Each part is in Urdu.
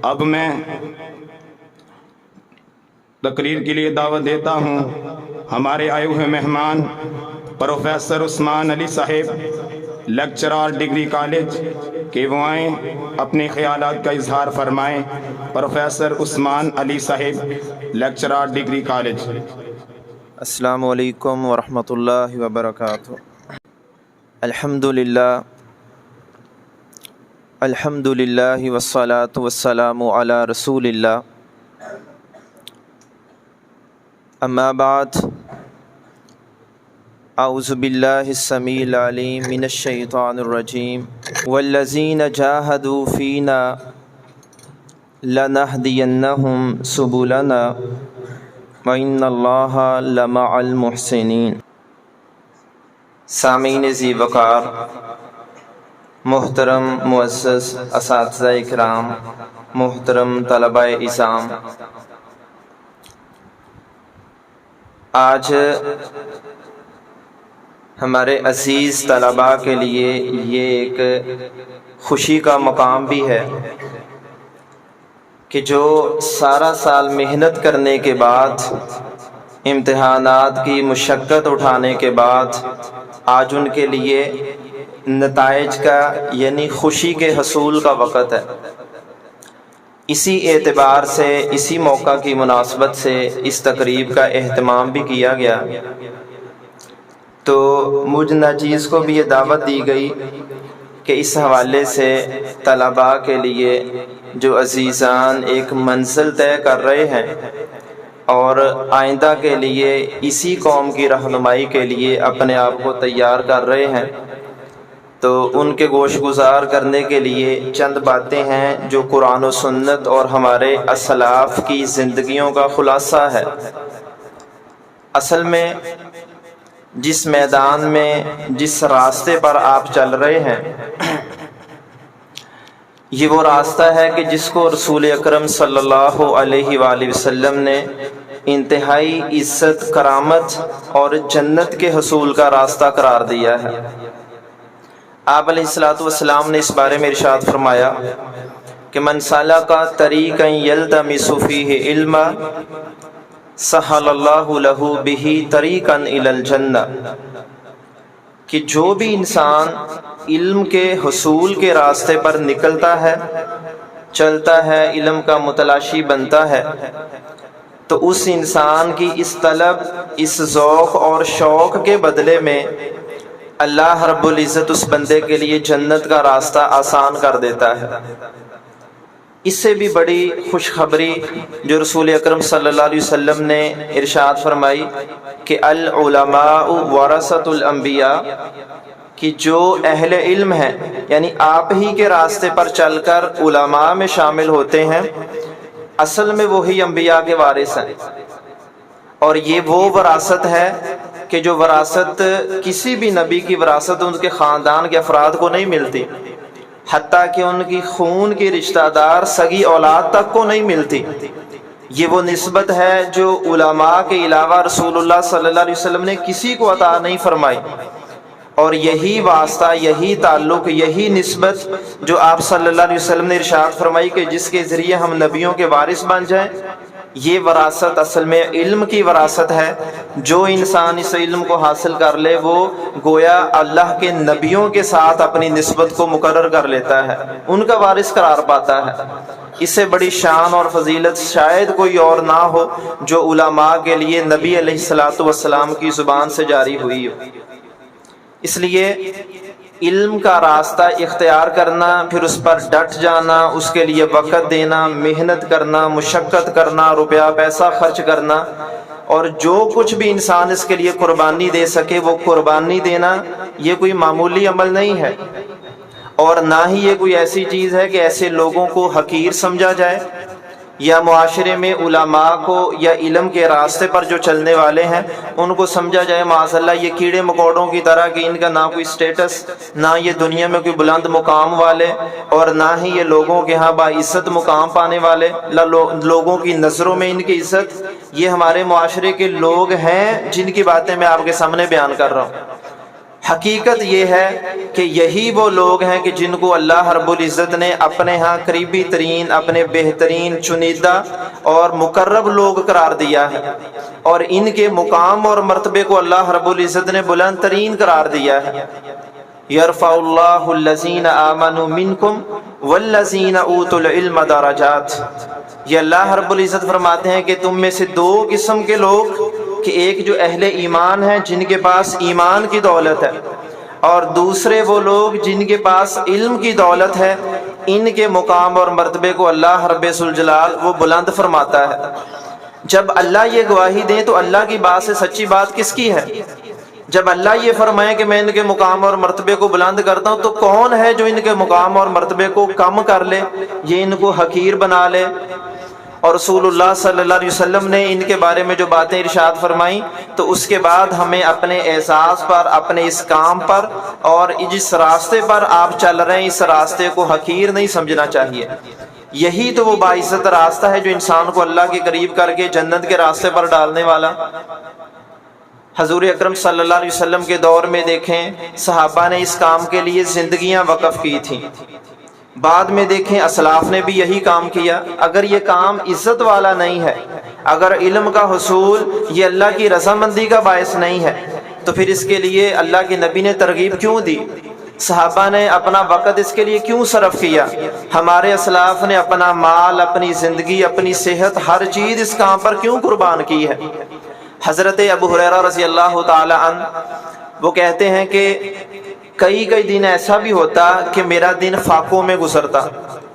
اب میں تقریر کے لیے دعوت دیتا ہوں ہمارے آئے ہوئے مہمان پروفیسر عثمان علی صاحب، لیکچرار ڈگری کالج، کہ وہ آئیں اپنے خیالات کا اظہار فرمائیں۔ پروفیسر عثمان علی صاحب، لیکچرار ڈگری کالج۔ السلام علیکم ورحمۃ اللہ وبرکاتہ۔ الحمدللہ والصلاة والسلام علی رسول اللہ، اما بعد، اعوذ باللہ السمیع العلیم من الشیطان الرجیم، والذین جاہدوا فینا لنہدینہم سبلنا وَإِنَّ اللَّهَ لَمَعَ الْمُحْسِنِينَ۔ سامعین ذی وقار، محترم معزز اساتذہ اکرام، محترم طلبہ اعزام، آج ہمارے عزیز طلباء کے لیے یہ ایک خوشی کا مقام بھی ہے کہ جو سارا سال محنت کرنے کے بعد، امتحانات کی مشقت اٹھانے کے بعد آج ان کے لیے نتائج کا یعنی خوشی کے حصول کا وقت ہے۔ اسی اعتبار سے، اسی موقع کی مناسبت سے اس تقریب کا اہتمام بھی کیا گیا، تو مجھ ناچیز کو بھی یہ دعوت دی گئی کہ اس حوالے سے طلباء کے لیے جو عزیزان ایک منزل طے کر رہے ہیں اور آئندہ کے لیے اسی قوم کی رہنمائی کے لیے اپنے آپ کو تیار کر رہے ہیں، تو ان کے گوش گزار کرنے کے لیے چند باتیں ہیں جو قرآن و سنت اور ہمارے اسلاف کی زندگیوں کا خلاصہ ہے۔ اصل میں جس میدان میں، جس راستے پر آپ چل رہے ہیں، یہ وہ راستہ ہے کہ جس کو رسول اکرم صلی اللہ علیہ وآلہ وسلم نے انتہائی عزت، کرامت اور جنت کے حصول کا راستہ قرار دیا ہے۔ آپ علیہ الصلوۃ والسلام نے اس بارے میں ارشاد فرمایا کہ من سلک طریقا یلتمس فیہ علما سہل اللہ لہ بہ طریقا الی الجنہ، کہ جو بھی انسان علم کے حصول کے راستے پر نکلتا ہے، چلتا ہے، علم کا متلاشی بنتا ہے، تو اس انسان کی اس طلب، اس ذوق اور شوق کے بدلے میں اللہ رب العزت اس بندے کے لیے جنت کا راستہ آسان کر دیتا ہے۔ اس سے بھی بڑی خوشخبری جو رسول اکرم صلی اللہ علیہ وسلم نے ارشاد فرمائی کہ العلماء ورثۃ الانبیاء، کہ جو اہل علم ہیں یعنی آپ ہی کے راستے پر چل کر علماء میں شامل ہوتے ہیں، اصل میں وہی انبیاء کے وارث ہیں۔ اور یہ وہ وراثت ہے کہ جو وراثت کسی بھی نبی کی وراثت ان کے خاندان کے افراد کو نہیں ملتی، حتیٰ کہ ان کی خون کی رشتہ دار سگی اولاد تک کو نہیں ملتی۔ یہ وہ نسبت ہے جو علماء کے علاوہ رسول اللہ صلی اللہ علیہ وسلم نے کسی کو عطا نہیں فرمائی، اور یہی واسطہ، یہی تعلق، یہی نسبت جو آپ صلی اللہ علیہ وسلم نے ارشاد فرمائی کہ جس کے ذریعے ہم نبیوں کے وارث بن جائیں، یہ وراثت اصل میں علم کی وراثت ہے۔ جو انسان اس علم کو حاصل کر لے وہ گویا اللہ کے نبیوں کے ساتھ اپنی نسبت کو مقرر کر لیتا ہے، ان کا وارث قرار پاتا ہے۔ اس سے بڑی شان اور فضیلت شاید کوئی اور نہ ہو جو علماء کے لیے نبی علیہ الصلوۃ والسلام کی زبان سے جاری ہوئی ہو۔ اس لیے علم کا راستہ اختیار کرنا، پھر اس پر ڈٹ جانا، اس کے لیے وقت دینا، محنت کرنا، مشقت کرنا، روپیہ پیسہ خرچ کرنا، اور جو کچھ بھی انسان اس کے لیے قربانی دے سکے وہ قربانی دینا، یہ کوئی معمولی عمل نہیں ہے، اور نہ ہی یہ کوئی ایسی چیز ہے کہ ایسے لوگوں کو حقیر سمجھا جائے، یا معاشرے میں علماء کو یا علم کے راستے پر جو چلنے والے ہیں ان کو سمجھا جائے معاذ اللہ یہ کیڑے مکوڑوں کی طرح کہ ان کا نہ کوئی سٹیٹس، نہ یہ دنیا میں کوئی بلند مقام والے، اور نہ ہی یہ لوگوں کے ہاں باعزت مقام پانے والے، لوگوں کی نظروں میں ان کی عزت۔ یہ ہمارے معاشرے کے لوگ ہیں جن کی باتیں میں آپ کے سامنے بیان کر رہا ہوں۔ حقیقت یہ ہے کہ یہی وہ لوگ ہیں کہ جن کو اللہ رب العزت نے اپنے ہاں قریبی ترین، اپنے بہترین، چنیدہ اور مقرب لوگ قرار دیا ہے، اور ان کے مقام اور مرتبے کو اللہ رب العزت نے بلند ترین قرار دیا ہے۔ یرفع اللہ الذین آمنوا منکم والذین اوتوا العلم درجات۔ یہ اللہ رب العزت فرماتے ہیں کہ تم میں سے دو قسم کے لوگ، کہ ایک جو اہل ایمان ہیں جن کے پاس ایمان کی دولت ہے، اور دوسرے وہ لوگ جن کے پاس علم کی دولت ہے، ان کے مقام اور مرتبے کو اللہ رب ذوالجلال وہ بلند فرماتا ہے۔ جب اللہ یہ گواہی دیں تو اللہ کی بات سے سچی بات کس کی ہے؟ جب اللہ یہ فرمائے کہ میں ان کے مقام اور مرتبے کو بلند کرتا ہوں، تو کون ہے جو ان کے مقام اور مرتبے کو کم کر لے، یہ ان کو حقیر بنا لے؟ اور رسول اللہ صلی اللہ علیہ وسلم نے ان کے بارے میں جو باتیں ارشاد فرمائیں، تو اس کے بعد ہمیں اپنے احساس پر، اپنے اس کام پر، اور جس راستے پر آپ چل رہے ہیں اس راستے کو حقیر نہیں سمجھنا چاہیے۔ یہی تو وہ باعزت راستہ ہے جو انسان کو اللہ کے قریب کر کے جنت کے راستے پر ڈالنے والا۔ حضور اکرم صلی اللہ علیہ وسلم کے دور میں دیکھیں صحابہ نے اس کام کے لیے زندگیاں وقف کی تھیں، بعد میں دیکھیں اسلاف نے بھی یہی کام کیا۔ اگر یہ کام عزت والا نہیں ہے، اگر علم کا حصول یہ اللہ کی رضامندی کا باعث نہیں ہے، تو پھر اس کے لیے اللہ کے نبی نے ترغیب کیوں دی؟ صحابہ نے اپنا وقت اس کے لیے کیوں صرف کیا؟ ہمارے اسلاف نے اپنا مال، اپنی زندگی، اپنی صحت، ہر چیز اس کام پر کیوں قربان کی ہے؟ حضرت ابو ہریرہ رضی اللہ تعالی عنہ وہ کہتے ہیں کہ کئی دن ایسا بھی ہوتا کہ میرا دن فاقوں میں گزرتا،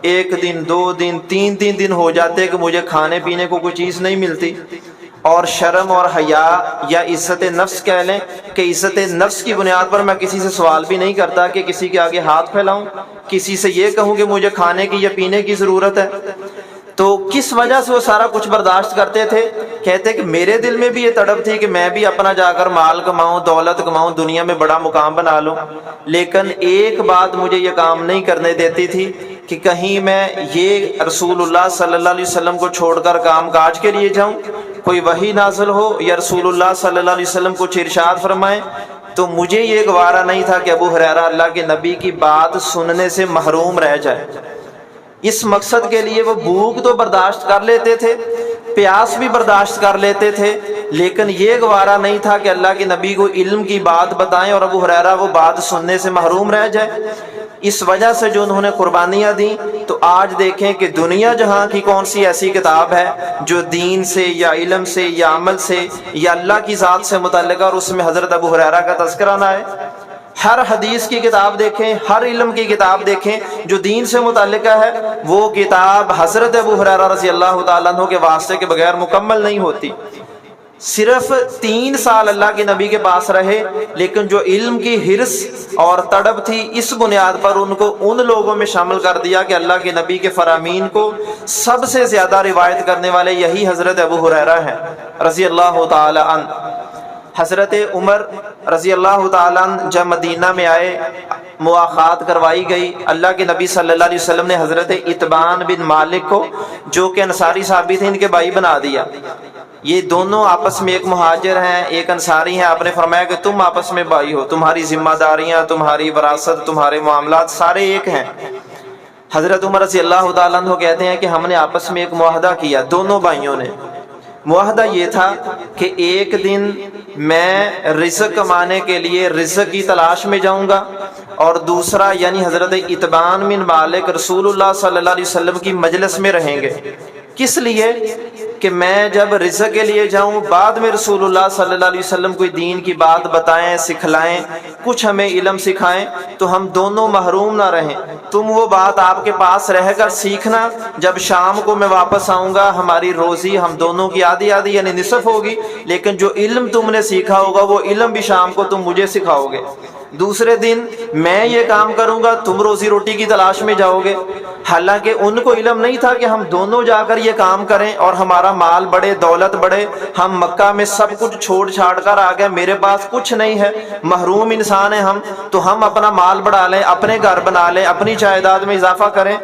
ایک دن، دو دن، تین دن ہو جاتے کہ مجھے کھانے پینے کو کوئی چیز نہیں ملتی، اور شرم اور حیا یا عزت نفس کہہ لیں کہ عزت نفس کی بنیاد پر میں کسی سے سوال بھی نہیں کرتا کہ کسی کے آگے ہاتھ پھیلاؤں، کسی سے یہ کہوں کہ مجھے کھانے کی یا پینے کی ضرورت ہے۔ تو کس وجہ سے وہ سارا کچھ برداشت کرتے تھے؟ کہتے کہ میرے دل میں بھی یہ تڑپ تھی کہ میں بھی اپنا جا کر مال کماؤں، دولت کماؤں، دنیا میں بڑا مقام بنا لوں، لیکن ایک بات مجھے یہ کام نہیں کرنے دیتی تھی کہ کہیں میں یہ رسول اللہ صلی اللہ علیہ وسلم کو چھوڑ کر کام کاج کے لیے جاؤں، کوئی وحی نازل ہو یا رسول اللہ صلی اللہ علیہ وسلم کچھ ارشاد فرمائے، تو مجھے یہ گوارا نہیں تھا کہ ابو ہریرہ اللہ کے نبی کی بات سننے سے محروم رہ جائے۔ اس مقصد کے لیے وہ بھوک تو برداشت کر لیتے تھے، پیاس بھی برداشت کر لیتے تھے، لیکن یہ گوارا نہیں تھا کہ اللہ کے نبی کو علم کی بات بتائیں اور ابو ہریرہ وہ بات سننے سے محروم رہ جائے۔ اس وجہ سے جو انہوں نے قربانیاں دیں، تو آج دیکھیں کہ دنیا جہاں کی کون سی ایسی کتاب ہے جو دین سے یا علم سے یا عمل سے یا اللہ کی ذات سے متعلق اور اس میں حضرت ابو ہریرہ کا تذکرہ نہ ہے۔ ہر حدیث کی کتاب دیکھیں، ہر علم کی کتاب دیکھیں جو دین سے متعلقہ ہے، وہ کتاب حضرت ابو ہریرہ رضی اللہ تعالیٰ عنہ کے واسطے کے بغیر مکمل نہیں ہوتی۔ صرف 3 سال اللہ کے نبی کے پاس رہے، لیکن جو علم کی حرص اور تڑپ تھی، اس بنیاد پر ان کو ان لوگوں میں شامل کر دیا کہ اللہ کے نبی کے فرامین کو سب سے زیادہ روایت کرنے والے یہی حضرت ابو ہریرہ ہیں رضی اللہ تعالی عنہ۔ حضرت عمر رضی اللہ تعالیٰ عنہ جب مدینہ میں آئے، مواخات کروائی گئی، اللہ کے نبی صلی اللہ علیہ وسلم نے حضرت اتبان بن مالک کو، جو کہ انصاری صحابی تھے، ان کے بھائی بنا دیا۔ یہ دونوں آپس میں ایک مہاجر ہیں، ایک انصاری ہیں۔ آپ نے فرمایا کہ تم آپس میں بھائی ہو، تمہاری ذمہ داریاں، تمہاری وراثت، تمہارے معاملات سارے ایک ہیں۔ حضرت عمر رضی اللہ تعالیٰ عنہ کہتے ہیں کہ ہم نے آپس میں ایک معاہدہ کیا، دونوں بھائیوں نے۔ معاہدہ یہ تھا کہ ایک دن میں رزق کمانے کے لیے رزق کی تلاش میں جاؤں گا، اور دوسرا یعنی حضرت اتبان بن مالک رسول اللہ صلی اللہ علیہ وسلم کی مجلس میں رہیں گے۔ کس لیے؟ کہ میں جب رزق کے لیے جاؤں، بعد میں رسول اللہ صلی اللہ علیہ وسلم کوئی دین کی بات بتائیں، سکھلائیں، کچھ ہمیں علم سکھائیں، تو ہم دونوں محروم نہ رہیں۔ تم وہ بات آپ کے پاس رہ کر سیکھنا، جب شام کو میں واپس آؤں گا ہماری روزی ہم دونوں کی آدھی آدھی یعنی نصف ہوگی، لیکن جو علم تم نے سیکھا ہوگا وہ علم بھی شام کو تم مجھے سکھاؤ گے۔ دوسرے دن میں یہ کام کروں گا، تم روزی روٹی کی تلاش میں جاؤ گے۔ حالانکہ ان کو علم نہیں تھا کہ ہم دونوں جا کر یہ کام کریں اور ہمارا مال بڑھے، دولت بڑھے۔ ہم مکہ میں سب کچھ چھوڑ چھاڑ کر آ گئے، میرے پاس کچھ نہیں ہے، محروم انسان ہیں ہم، تو ہم اپنا مال بڑھا لیں، اپنے گھر بنا لیں، اپنی جائیداد میں اضافہ کریں۔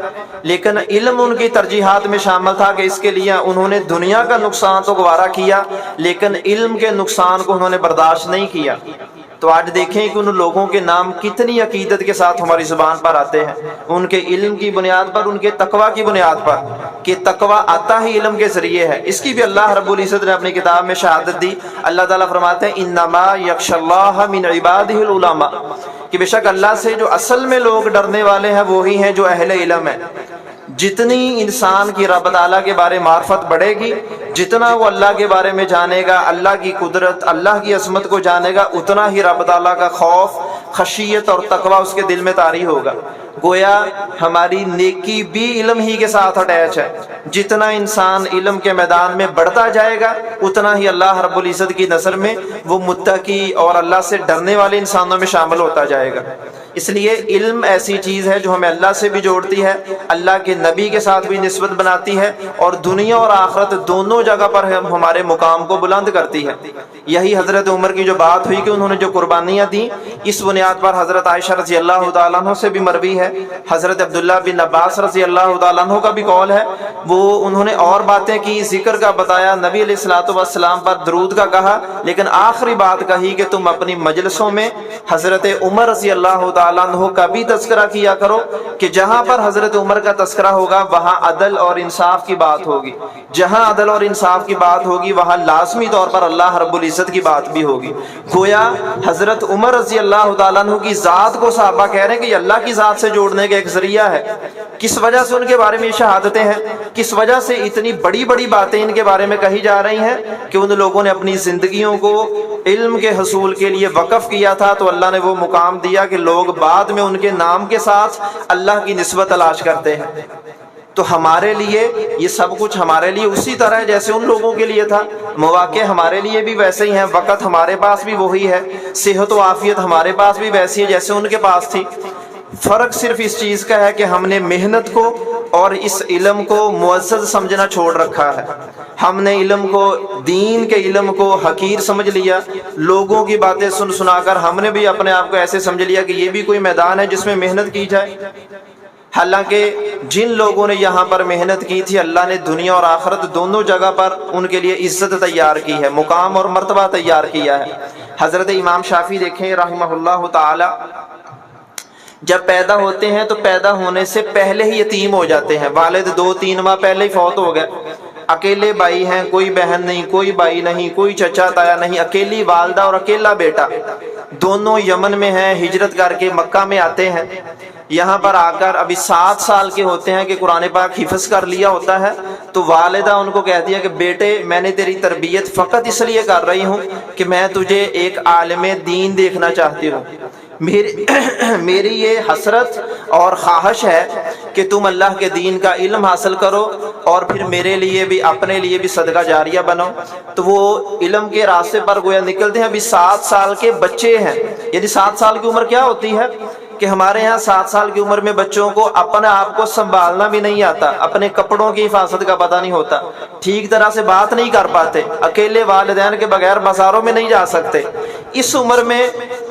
لیکن علم ان کی ترجیحات میں شامل تھا کہ اس کے لیے انہوں نے دنیا کا نقصان تو گوارا کیا، لیکن علم کے نقصان کو انہوں نے برداشت نہیں کیا۔ تو آج دیکھیں کہ ان لوگوں کے نام کتنی عقیدت کے ساتھ ہماری زبان پر آتے ہیں، ان کے علم کی بنیاد پر، ان کے تقوی کی بنیاد پر، کہ تقوی آتا ہی علم کے ذریعے ہے۔ اس کی بھی اللہ رب العزت نے اپنی کتاب میں شہادت دی۔ اللہ تعالیٰ فرماتے ہیں انما یخشی اللہ من عبادہ العلماء، کہ بے شک اللہ سے جو اصل میں لوگ ڈرنے والے ہیں وہی ہیں جو اہل علم ہیں۔ جتنی انسان کی رب تعالیٰ کے بارے معرفت بڑھے گی، جتنا وہ اللہ کے بارے میں جانے گا، اللہ کی قدرت، اللہ کی عظمت کو جانے گا، اتنا ہی رب تعالیٰ کا خوف، خشیت اور تقوی اس کے دل میں طاری ہوگا۔ گویا ہماری نیکی بھی علم ہی کے ساتھ اٹیچ ہے۔ جتنا انسان علم کے میدان میں بڑھتا جائے گا، اتنا ہی اللہ رب العزت کی نظر میں وہ متقی اور اللہ سے ڈرنے والے انسانوں میں شامل ہوتا جائے گا۔ اس لیے علم ایسی چیز ہے جو ہمیں اللہ سے بھی جوڑتی ہے، اللہ کے نبی کے ساتھ بھی نسبت بناتی ہے، اور دنیا اور آخرت دونوں جگہ پر ہمارے مقام کو بلند کرتی ہے۔ یہی حضرت عمر کی جو بات ہوئی کہ انہوں نے جو قربانیاں دیں، اس بنیاد پر حضرت عائشہ رضی اللہ تعالیٰ عنہ سے بھی مروی ہے، حضرت عبداللہ بن عباس رضی اللہ تعالیٰ عنہ کا بھی قول ہے، وہ انہوں نے اور باتیں کی، ذکر کا بتایا، نبی علیہ الصلوۃ والسلام پر درود کا کہا، لیکن آخری بات کہی کہ تم اپنی مجلسوں میں حضرت عمر رضی اللہ تعالیٰ عنہ کا بھی تذکرہ کیا کرو، کہ جہاں پر حضرت عمر کا تذکرہ ہوگا وہاں عدل اور انصاف کی بات ہوگی، جہاں عدل اور انصاف کی بات ہوگی وہاں لازمی طور پر اللہ رب العزت کی بات بھی ہوگی۔ گویا حضرت عمر رضی اللہ تعالیٰ عنہ کی ذات کو صحابہ کہہ رہے ہیں کہ یہ اللہ کی ذات سے جوڑنے کا ایک ذریعہ ہے۔ کس وجہ سے ان کے بارے میں یہ شہادتیں ہیں، کس وجہ سے اتنی بڑی بڑی باتیں ان کے بارے میں کہی جا رہی ہیں، کہ ان لوگوں نے اپنی زندگیوں کو علم کے حصول کے لیے وقف کیا تھا، تو اللہ نے وہ مقام دیا کہ لوگ بعد میں ان کے نام کے ساتھ اللہ کی نسبت تلاش کرتے ہیں۔ تو ہمارے لیے یہ سب کچھ ہمارے لیے اسی طرح ہے جیسے ان لوگوں کے لیے تھا، مواقع ہمارے لیے بھی ویسے ہی ہیں، وقت ہمارے پاس بھی وہی ہے، صحت و عافیت ہمارے پاس بھی ویسی ہے جیسے ان کے پاس تھی۔ فرق صرف اس چیز کا ہے کہ ہم نے محنت کو اور اس علم کو معزز سمجھنا چھوڑ رکھا ہے۔ ہم نے علم کو، دین کے علم کو حقیر سمجھ لیا، لوگوں کی باتیں سن سنا کر ہم نے بھی اپنے آپ کو ایسے سمجھ لیا کہ یہ بھی کوئی میدان ہے جس میں محنت کی جائے۔ حالانکہ جن لوگوں نے یہاں پر محنت کی تھی، اللہ نے دنیا اور آخرت دونوں جگہ پر ان کے لیے عزت تیار کی ہے، مقام اور مرتبہ تیار کیا ہے۔ حضرت امام شافعی دیکھیں رحمہ اللہ تعالی، جب پیدا ہوتے ہیں تو پیدا ہونے سے پہلے ہی یتیم ہو جاتے ہیں، والد 2-3 ماہ پہلے ہی فوت ہو گئے، اکیلے بھائی ہیں، کوئی بہن نہیں، کوئی بھائی نہیں، کوئی چچا تایا نہیں، اکیلی والدہ اور اکیلا بیٹا، دونوں یمن میں ہیں، ہجرت کر کے مکہ میں آتے ہیں۔ یہاں پر آ کر ابھی 7 سال کے ہوتے ہیں کہ قرآن پاک حفظ کر لیا ہوتا ہے، تو والدہ ان کو کہتی ہے کہ بیٹے میں نے تیری تربیت فقط اس لیے کر رہی ہوں کہ میں تجھے ایک عالم دین دیکھنا چاہتی ہوں، میری یہ حسرت اور خواہش ہے کہ تم اللہ کے دین کا علم حاصل کرو اور پھر میرے لیے بھی، اپنے لیے بھی صدقہ جاریہ بنو۔ تو وہ علم کے راستے پر گویا نکلتے ہیں۔ ابھی 7 سال کے بچے ہیں، یعنی 7 سال کی عمر کیا ہوتی ہے کہ ہمارے یہاں 7 سال کی عمر میں بچوں کو اپنے آپ کو سنبھالنا بھی نہیں آتا، اپنے کپڑوں کی حفاظت کا پتہ نہیں ہوتا، ٹھیک طرح سے بات نہیں کر پاتے، اکیلے والدین کے بغیر بازاروں میں نہیں جا سکتے۔ اس عمر میں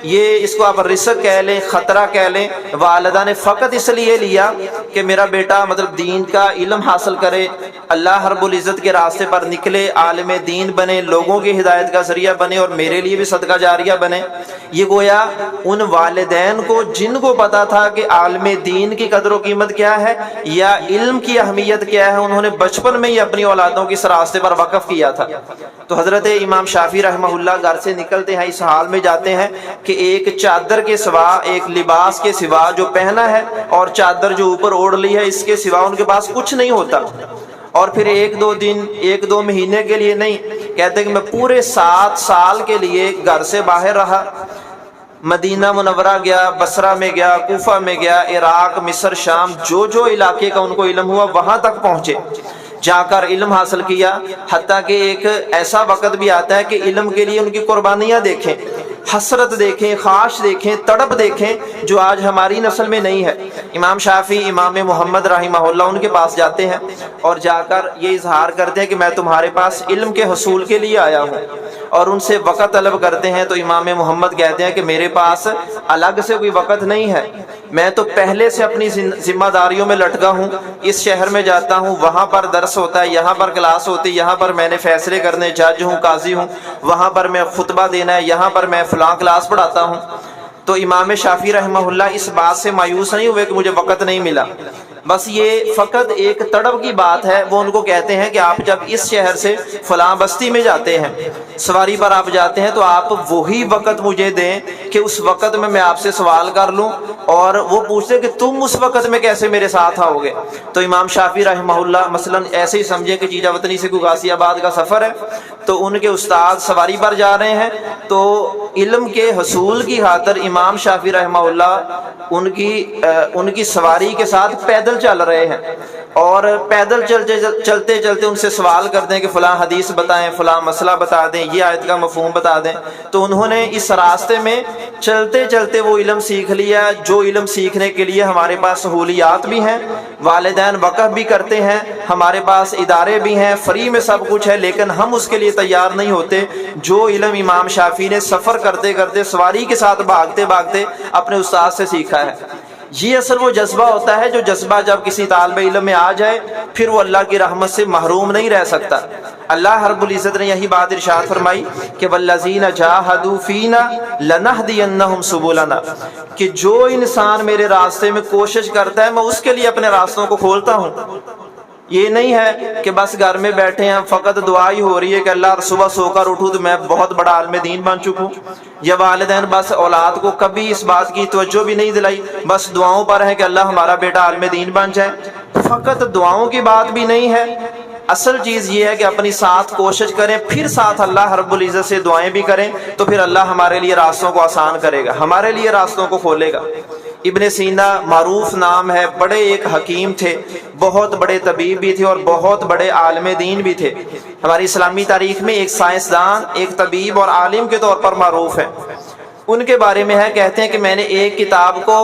یہ، اس کو آپ رزق کہہ لیں، خطرہ کہہ لیں، والدہ نے فقط اس لیے لیا کہ میرا بیٹا مطلب دین کا علم حاصل کرے، اللہ رب العزت کے راستے پر نکلے، عالم دین بنے، لوگوں کی ہدایت کا ذریعہ بنے اور میرے لیے بھی صدقہ جاریہ بنے۔ یہ گویا ان والدین کو جن کو پتا تھا کہ عالم دین کی قدر و قیمت کیا ہے یا علم کی اہمیت کیا ہے، انہوں نے بچپن میں ہی اپنی اولادوں کی اس راستے پر وقف کیا تھا۔ تو حضرت امام شافعی رحمہ اللہ گھر سے نکلتے ہیں، اس حال میں جاتے ہیں کہ ایک چادر کے سوا، ایک لباس کے سوا جو پہنا ہے اور چادر جو اوپر اوڑھ لی ہے، اس کے سوا ان کے پاس کچھ نہیں ہوتا۔ اور پھر 1-2 دن، 1-2 مہینے کے لیے نہیں، کہتے ہیں کہ میں پورے 7 سال کے لیے گھر سے باہر رہا، مدینہ منورہ گیا، بصرہ میں گیا، کوفہ میں گیا، عراق، مصر، شام، جو جو علاقے کا ان کو علم ہوا وہاں تک پہنچے، جا کر علم حاصل کیا۔ حتیٰ کہ ایک ایسا وقت بھی آتا ہے کہ علم کے لیے ان کی قربانیاں دیکھیں، حسرت دیکھیں، خواہش دیکھیں، تڑپ دیکھیں، جو آج ہماری نسل میں نہیں ہے۔ امام شافعی، امام محمد رحمہ اللہ ان کے پاس جاتے ہیں اور جا کر یہ اظہار کرتے ہیں کہ میں تمہارے پاس علم کے حصول کے لیے آیا ہوں، اور ان سے وقت طلب کرتے ہیں تو امام محمد کہتے ہیں کہ میرے پاس الگ سے کوئی وقت نہیں ہے، میں تو پہلے سے اپنی ذمہ داریوں میں لٹکا ہوں، اس شہر میں جاتا ہوں، وہاں پر درس ہوتا ہے، یہاں پر کلاس ہوتی ہے، یہاں پر میں نے فیصلے کرنے، جج ہوں، قاضی ہوں، وہاں پر میں خطبہ دینا ہے، یہاں پر میں فلاں کلاس پڑھاتا ہوں۔ تو امام شافعی رحمہ اللہ اس بات سے مایوس نہیں ہوئے کہ مجھے وقت نہیں ملا، بس یہ فقط ایک تڑپ کی بات ہے۔ وہ ان کو کہتے ہیں کہ آپ جب اس شہر سے فلاں بستی میں جاتے ہیں، سواری پر آپ جاتے ہیں، تو آپ وہی وقت مجھے دیں کہ اس وقت میں آپ سے سوال کر لوں، اور وہ پوچھتے کہ تم اس وقت میں کیسے میرے ساتھ آؤ گے۔ تو امام شافعی رحمہ اللہ مثلا ایسے ہی سمجھے کہ جیجا وطنی سے کوئی غازی آباد کا سفر ہے، تو ان کے استاد سواری پر جا رہے ہیں، تو علم کے حصول کی خاطر امام شافعی رحمہ اللہ ان کی سواری کے ساتھ پیدل چل رہے ہیں، اور پیدل چلتے چلتے ان سے سوال کرتے ہیں کہ فلاں حدیث بتائیں، فلاں مسئلہ بتا دیں، یہ آیت کا مفہوم بتا دیں۔ تو انہوں نے اس راستے میں چلتے چلتے وہ علم سیکھ لیا جو علم سیکھنے کے لیے ہمارے پاس سہولیات بھی ہیں، والدین وقف بھی کرتے ہیں، ہمارے پاس ادارے بھی ہیں، فری میں سب کچھ ہے، لیکن ہم اس کے لیے تیار نہیں ہوتے جو علم امام شافعی نے سفر کرتے کرتے سواری کے ساتھ بھاگتے بھاگتے اپنے استاد سے سیکھا ہے۔ یہ اصل وہ جذبہ ہوتا ہے جو جذبہ جب کسی طالب علم میں آ جائے پھر وہ اللہ کی رحمت سے محروم نہیں رہ سکتا۔ اللہ رب العزت نے یہی بات ارشاد فرمائی کہ والذین جاہدوا فینا لنہدینہم سبلنا، کہ جو انسان میرے راستے میں کوشش کرتا ہے میں اس کے لیے اپنے راستوں کو کھولتا ہوں۔ یہ نہیں ہے کہ بس گھر میں بیٹھے ہیں فقط دعا ہی ہو رہی ہے کہ اللہ صبح سو کر اٹھوں تو میں بہت بڑا عالم دین بن چکوں، یا والدین بس اولاد کو کبھی اس بات کی توجہ بھی نہیں دلائی، بس دعاؤں پر ہے کہ اللہ ہمارا بیٹا عالم دین بن جائے۔ فقط دعاؤں کی بات بھی نہیں ہے، اصل چیز یہ ہے کہ اپنی ساتھ کوشش کریں، پھر ساتھ اللہ رب العزت سے دعائیں بھی کریں، تو پھر اللہ ہمارے لیے راستوں کو آسان کرے گا، ہمارے لیے راستوں کو کھولے گا۔ ابن سینا معروف نام ہے، بڑے ایک حکیم تھے، بہت بڑے طبیب بھی تھے اور بہت بڑے عالم دین بھی تھے۔ ہماری اسلامی تاریخ میں ایک سائنسدان، ایک طبیب اور عالم کے طور پر معروف ہے۔ ان کے بارے میں ہے، کہتے ہیں کہ میں نے ایک کتاب کو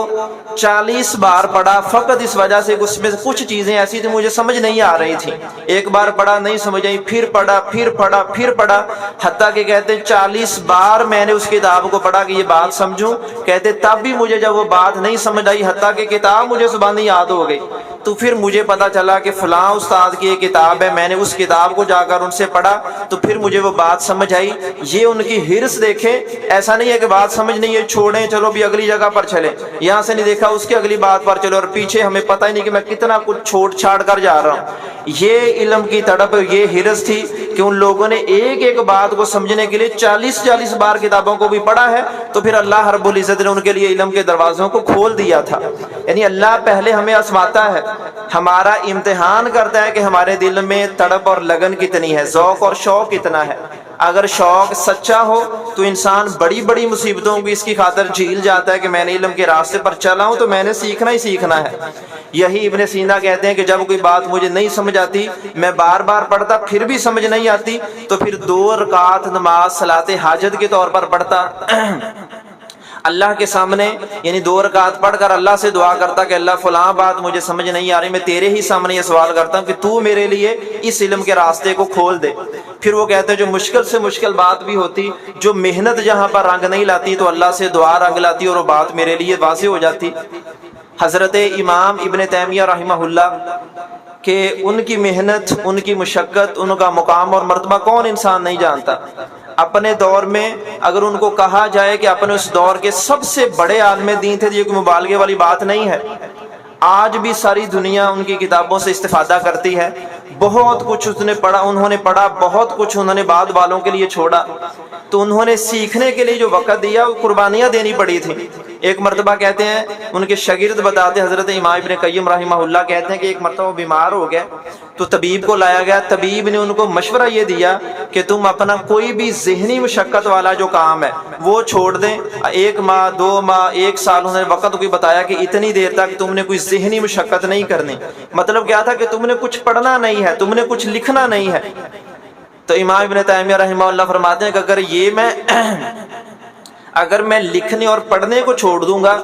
40 بار پڑھا، فقط اس وجہ سے اس میں کچھ چیزیں ایسی تھیں مجھے سمجھ نہیں آ رہی تھی، ایک بار پڑھا نہیں سمجھ آئی، پھر پڑھا پھر پڑھا پھر پڑھا، حتیٰ کہ کہتے ہیں 40 بار میں نے اس کتاب کو پڑھا کہ یہ بات سمجھوں، کہتے تب بھی مجھے جب وہ بات نہیں سمجھ آئی، حتیٰ کہ کتاب مجھے زبانی یاد ہو گئی، تو پھر مجھے پتا چلا کہ فلاں استاد کی ایک کتاب ہے، میں نے اس کتاب کو جا کر ان سے پڑھا تو پھر مجھے وہ بات سمجھ آئی۔ یہ ان کی حرص دیکھیں، ایسا نہیں ہے کہ بات سمجھ نہیں ہے چھوڑیں چلو بھی اگلی جگہ پر چلیں، یہاں سے نہیں دیکھا اس کی اگلی بات پر چلو، اور پیچھے ہمیں پتہ ہی نہیں کہ میں کتنا کچھ چھوڑ چھاڑ کر جا رہا ہوں۔ یہ علم کی تڑپ، یہ حرص تھی کہ ان لوگوں نے ایک ایک بات کو سمجھنے کے لیے 40 بار کتابوں کو بھی پڑھا ہے، تو پھر اللہ رب العزت نے ان کے لیے علم کے دروازوں کو کھول دیا تھا۔ یعنی اللہ پہلے ہمیں آزماتا ہے، ہمارا امتحان کرتا ہے کہ ہمارے دل میں تڑپ اور لگن کتنی ہے، ذوق اور شوق کتنا ہے۔ اگر شوق سچا ہو تو انسان بڑی بڑی مصیبتوں کو اس کی خاطر جھیل جاتا ہے کہ میں نے علم کے راستے پر چلا ہوں تو میں نے سیکھنا ہی سیکھنا ہے۔ یہی ابن سینا کہتے ہیں کہ جب کوئی بات مجھے نہیں سمجھ آتی، میں بار بار پڑھتا پھر بھی سمجھ نہیں آتی، تو پھر 2 رکعت نماز صلاۃ حاجت کے طور پر پڑھتا، اللہ کے سامنے یعنی 2 رکعت پڑھ کر اللہ سے دعا کرتا کہ اللہ فلاں بات مجھے سمجھ نہیں آ رہی، میں تیرے ہی سامنے یہ سوال کرتا ہوں کہ تو میرے لیے اس علم کے راستے کو کھول دے۔ پھر وہ کہتے ہیں جو مشکل سے مشکل بات بھی ہوتی، جو محنت جہاں پر رنگ نہیں لاتی تو اللہ سے دعا رنگ لاتی اور وہ بات میرے لیے واضح ہو جاتی۔ حضرت امام ابن تیمیہ رحمہ اللہ کہ ان کی محنت، ان کی مشقت، ان کا مقام اور مرتبہ کون انسان نہیں جانتا۔ اپنے دور میں اگر ان کو کہا جائے کہ اپنے اس دور کے سب سے بڑے عالم دین تھے، یہ کوئی مبالغے والی بات نہیں ہے۔ آج بھی ساری دنیا ان کی کتابوں سے استفادہ کرتی ہے، بہت کچھ انہوں نے پڑھا، بہت کچھ انہوں نے بعد والوں کے لیے چھوڑا، تو انہوں نے سیکھنے کے لیے جو وقت دیا وہ قربانیاں دینی پڑی تھی۔ ایک مرتبہ کہتے ہیں ان کے شاگرد بتاتے، حضرت امام ابن قیم رحمہ اللہ کہتے ہیں کہ ایک مرتبہ بیمار ہو گئے تو طبیب کو لایا گیا، طبیب نے ان کو مشورہ یہ دیا کہ تم اپنا کوئی بھی ذہنی مشقت والا جو کام ہے وہ چھوڑ دیں۔ 1 ماہ 2 ماہ 1 سال انہوں نے وقت کوئی بتایا کہ اتنی دیر تک تم نے کوئی ذہنی مشقت نہیں کرنی۔ مطلب کیا تھا کہ تم نے کچھ پڑھنا نہیں ہے، تم نے کچھ لکھنا نہیں ہے۔ تو امام ابن تیمیہ رحمہ اللہ فرماتے ہیں کہ اگر میں لکھنے اور پڑھنے کو چھوڑ دوں گا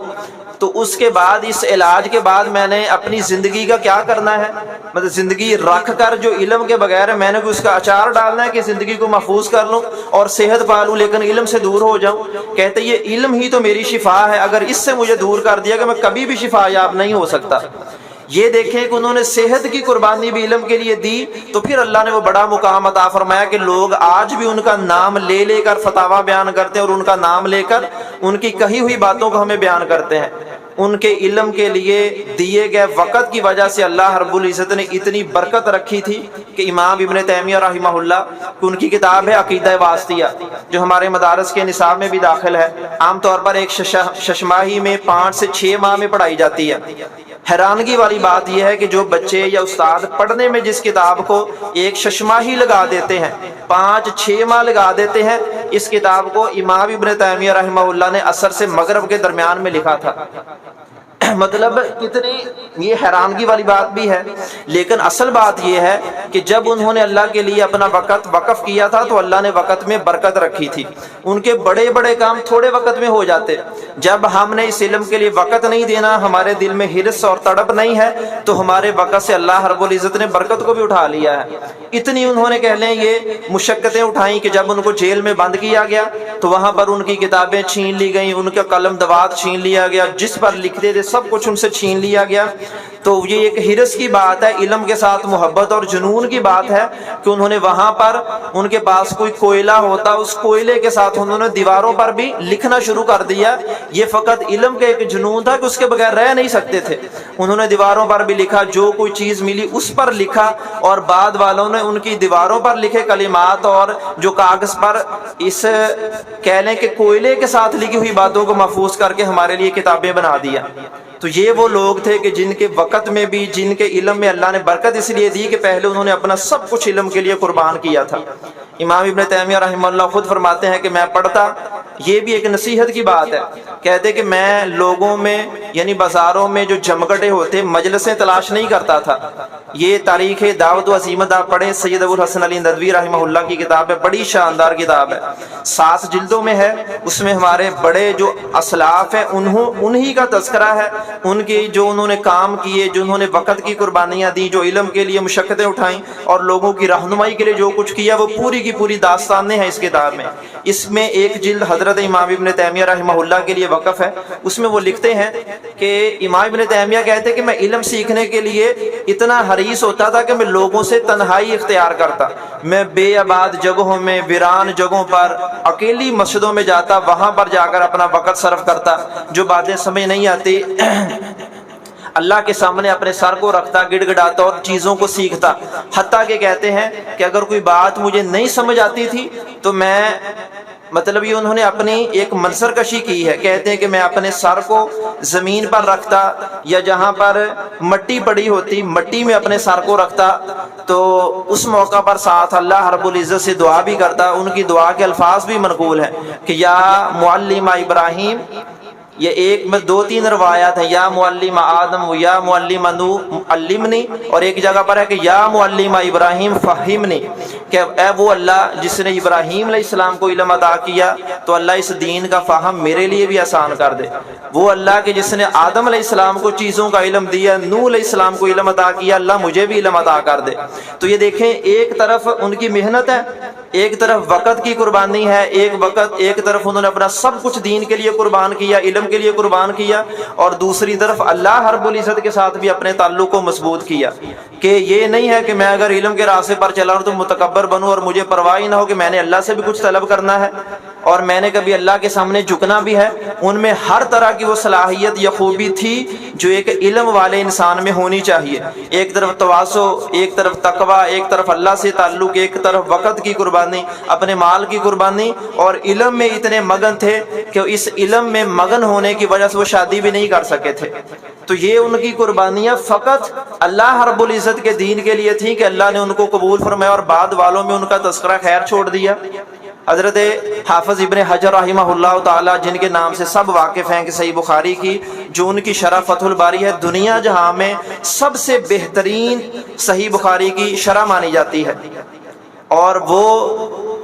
تو اس کے بعد اس علاج کے بعد میں نے اپنی زندگی کا کیا کرنا ہے، مطلب زندگی رکھ کر جو علم کے بغیر ہے میں نے اس کا اچار ڈالنا ہے کہ زندگی کو محفوظ کر لوں اور صحت پا لوں لیکن علم سے دور ہو جاؤں؟ کہتے یہ علم ہی تو میری شفا ہے، اگر اس سے مجھے دور کر دیا کہ میں کبھی بھی شفا یاب نہیں ہو سکتا۔ یہ دیکھیں کہ انہوں نے صحت کی قربانی بھی علم کے لیے دی، تو پھر اللہ نے وہ بڑا مقام عطا فرمایا کہ لوگ آج بھی ان کا نام لے لے کر فتاویٰ بیان کرتے ہیں اور ان کا نام لے کر ان کی کہی ہوئی باتوں کو ہمیں بیان کرتے ہیں۔ ان کے علم کے لیے دیے گئے وقت کی وجہ سے اللہ رب العزت نے اتنی برکت رکھی تھی کہ امام ابن تیمیہ رحمہ اللہ ان کی کتاب ہے عقیدہ واسطیہ، جو ہمارے مدارس کے نصاب میں بھی داخل ہے، عام طور پر ایک ششماہی میں 5 سے 6 ماہ میں پڑھائی جاتی ہے۔ حیرانگی والی بات یہ ہے کہ جو بچے یا استاد پڑھنے میں جس کتاب کو ایک ششماہی لگا دیتے ہیں، 5-6 ماہ لگا دیتے ہیں، اس کتاب کو امام ابن تیمیہ رحمہ اللہ نے عصر سے مغرب کے درمیان میں لکھا تھا۔ مطلب کتنی یہ حیرانگی والی بات بھی ہے، لیکن اصل بات یہ ہے کہ جب انہوں نے اللہ کے لیے اپنا وقت وقف کیا تھا تو اللہ نے وقت میں برکت رکھی تھی، ان کے بڑے بڑے کام تھوڑے وقت میں ہو جاتے۔ جب ہم نے اس علم کے لیے وقت نہیں دینا، ہمارے دل میں حرص اور تڑپ نہیں ہے، تو ہمارے وقت سے اللہ رب العزت نے برکت کو بھی اٹھا لیا ہے۔ اتنی انہوں نے کہہ لیں یہ مشقتیں اٹھائیں کہ جب ان کو جیل میں بند کیا گیا تو وہاں پر ان کی کتابیں چھین لی گئیں، ان کا قلم دوات چھین لیا گیا، جس پر لکھتے تھے سب کچھ ان سے چھین لیا گیا۔ تو یہ ایک حرص کی بات ہے، علم کے ساتھ محبت اور جنون کی بات ہے کہ انہوں نے وہاں پر ان کے پاس کوئی کوئلہ ہوتا، اس کوئلے کے ساتھ انہوں نے دیواروں پر بھی لکھنا شروع کر دیا۔ یہ فقط علم کا ایک جنون تھا کہ اس کے بغیر رہ نہیں سکتے تھے۔ انہوں نے دیواروں پر بھی لکھا، جو کوئی چیز ملی اس پر لکھا، اور بعد والوں نے ان کی دیواروں پر لکھے کلمات اور جو کاغذ پر اس کہہ لیں کہ کوئلے کے ساتھ لکھی ہوئی باتوں کو محفوظ کر کے ہمارے لیے کتابیں بنا دیا۔ تو یہ وہ لوگ تھے کہ جن کے وقت میں بھی، جن کے علم میں اللہ نے برکت اس لیے دی کہ پہلے انہوں نے اپنا سب کچھ علم کے لیے قربان کیا تھا۔ امام ابن تیمیہ رحمہ اللہ خود فرماتے ہیں کہ میں پڑھتا، یہ بھی ایک نصیحت کی بات ہے، کہتے کہ میں لوگوں میں یعنی بازاروں میں جو جمگٹے ہوتے مجلسیں تلاش نہیں کرتا تھا۔ یہ تاریخ دعوت و عزیمت آپ پڑھیں، سید ابو الحسن علی ندوی رحمہ اللہ کی کتاب ہے، بڑی شاندار کتاب ہے، 7 جلدوں میں ہے۔ اس میں ہمارے بڑے جو اسلاف ہیں انہی کا تذکرہ ہے، ان کی جو انہوں نے کام کیے، جو انہوں نے وقت کی قربانیاں دی، جو علم کے لیے مشقتیں اٹھائیں اور لوگوں کی رہنمائی کے لیے جو کچھ کیا، وہ پوری کی پوری داستانیں ہیں اس کتاب میں۔ اس میں ایک جلد حضرت امام ابن تیمیہ رحمہ اللہ کے لیے وقف ہے، اس میں وہ لکھتے ہیں کہ امام ابن تیمیہ کہتے ہیں کہ میں علم سیکھنے کے لیے اتنا حریص ہوتا تھا کہ میں لوگوں سے تنہائی اختیار کرتا، میں بے آباد جگہوں میں، ویران جگہوں پر، اکیلی مسجدوں میں جاتا، وہاں پر جا کر اپنا وقت صرف کرتا، جو باتیں سمجھ نہیں آتی اللہ کے سامنے اپنے سر کو رکھتا، گڑ گڑاتا اور چیزوں کو سیکھتا۔ حتیٰ کہ کہتے ہیں کہ اگر کوئی بات مجھے نہیں سمجھ آتی تھی تو میں مطلب یہ انہوں نے اپنی ایک منظر کشی کی ہے، کہتے ہیں کہ میں اپنے سر کو زمین پر رکھتا یا جہاں پر مٹی پڑی ہوتی مٹی میں اپنے سر کو رکھتا، تو اس موقع پر ساتھ اللہ رب العزت سے دعا بھی کرتا۔ ان کی دعا کے الفاظ بھی منقول ہیں کہ یا معلم ابراہیم، یہ ایک میں 2-3 روایات ہیں، یا معلم آدم و یا معلم نوح علمنی، اور ایک جگہ پر ہے کہ یا معلم ابراہیم فہمنی، کہ اے وہ اللہ جس نے ابراہیم علیہ السلام کو علم عطا کیا تو اللہ اس دین کا فہم میرے لیے بھی آسان کر دے، وہ اللہ کہ جس نے آدم علیہ السلام کو چیزوں کا علم دیا، نوح علیہ السلام کو علم عطا کیا، اللہ مجھے بھی علم عطا کر دے۔ تو یہ دیکھیں، ایک طرف ان کی محنت ہے، ایک طرف وقت کی قربانی ہے، ایک طرف انہوں نے اپنا سب کچھ دین کے لیے قربان کیا، علم کے لیے قربان کیا، اور دوسری طرف اللہ رب العزت کے ساتھ بھی اپنے تعلق کو مضبوط کیا، کہ یہ نہیں ہے کہ میں اگر علم کے راستے پر چلا ہوں تو متکبر بنوں اور مجھے پرواہ ہی نہ ہو کہ میں نے اللہ سے بھی کچھ طلب کرنا ہے اور میں نے کبھی اللہ کے سامنے جھکنا بھی ہے۔ ان میں ہر طرح کی وہ صلاحیت یا خوبی تھی جو ایک علم والے انسان میں ہونی چاہیے، ایک طرف تواضع، ایک طرف تقوی، ایک طرف اللہ سے تعلق، ایک طرف وقت کی قربانی، اپنے مال کی قربانی، اور علم میں اتنے مگن تھے کہ اس علم میں مگن ہونے کی وجہ سے وہ شادی بھی نہیں کر سکے تھے۔ تو یہ ان کی قربانیاں فقط اللہ رب العزت کے دین کے لیے تھیں کہ اللہ نے ان کو قبول فرمایا، اور بعد والوں میں ان کا تذکرہ خیر چھوڑ دیا۔ حضرت حافظ ابن حجر رحمہ اللہ تعالی، جن کے نام سے سب واقف ہیں، کہ صحیح بخاری کی جو ان کی شرح فتح الباری ہے، دنیا جہاں میں سب سے بہترین صحیح بخاری کی شرح مانی جاتی ہے، اور وہ